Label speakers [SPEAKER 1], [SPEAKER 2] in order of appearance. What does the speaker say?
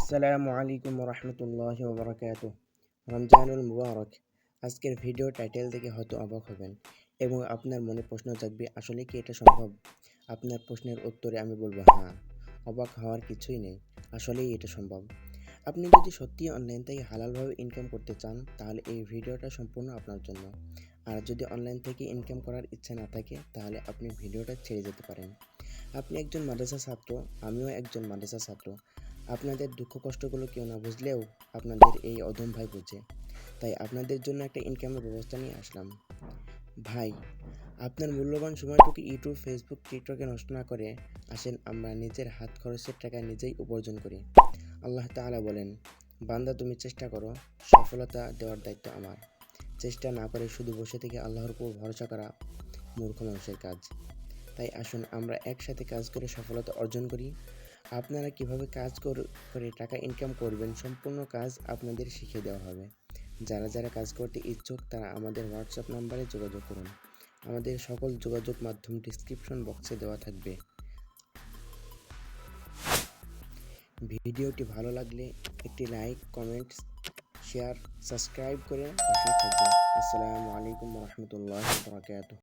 [SPEAKER 1] আসসালামু আলাইকুম রহমতুল্লাহি ওয়া বারাকাতুহু। রমজানুল মুবারক। আজকের ভিডিও টাইটেল দেখে হয়তো অবাক হবেন এবং আপনার মনে প্রশ্ন জাগবে, আসলে কি এটা সম্ভব? আপনার প্রশ্নের উত্তরে আমি বলবো হ্যাঁ, অবাক হওয়ার কিছুই নেই, আসলেই এটা সম্ভব। আপনি যদি সত্যিই অনলাইন থেকে হালালভাবে ইনকাম করতে চান, তাহলে এই ভিডিওটা সম্পূর্ণ আপনার জন্য। আর যদি অনলাইন থেকে ইনকাম করার ইচ্ছা না থাকে, তাহলে আপনি ভিডিওটা ছেড়ে যেতে পারেন। আপনি একজন মাদ্রাসা ছাত্র, আমিও একজন মাদ্রাসা ছাত্র। আপনাদের দুঃখ কষ্টগুলো কেউ না বুঝলেও আপনাদের এই অধম ভাই বুঝে। তাই আপনাদের জন্য একটা ইনকামের ব্যবস্থা নিয়ে আসলাম। ভাই, আপনার মূল্যবান সময়টুকু ইউটিউব, ফেসবুক, টিকটকে নষ্ট না করে আসেন আমরা নিজের হাত খরচের টাকা নিজেই উপার্জন করি। আল্লাহ তাআলা বলেন, বান্দা তুমি চেষ্টা করো, সফলতা দেওয়ার দায়িত্ব আমার। চেষ্টা না করে শুধু বসে থেকে আল্লাহর উপর ভরসা করা মূর্খ মানুষের কাজ। তাই আসুন আমরা একসাথে কাজ করে সফলতা অর্জন করি। আপনারা কিভাবে কাজ করে টাকা ইনকাম করবেন, সম্পূর্ণ কাজ আপনাদের শিখিয়ে দেওয়া হবে। যারা যারা কাজ করতে ইচ্ছুক তারা আমাদের হোয়াটসঅ্যাপ নাম্বারে যোগাযোগ করুন। আমাদের সকল যোগাযোগ মাধ্যম ডিসক্রিপশন বক্সে দেওয়া থাকবে। ভিডিওটি ভালো লাগলে একটি লাইক, কমেন্ট, শেয়ার, সাবস্ক্রাইব করে পাশে থাকবেন। আসসালামু আলাইকুম রহমতুল্লাহি ওয়া বারাকাতুহু।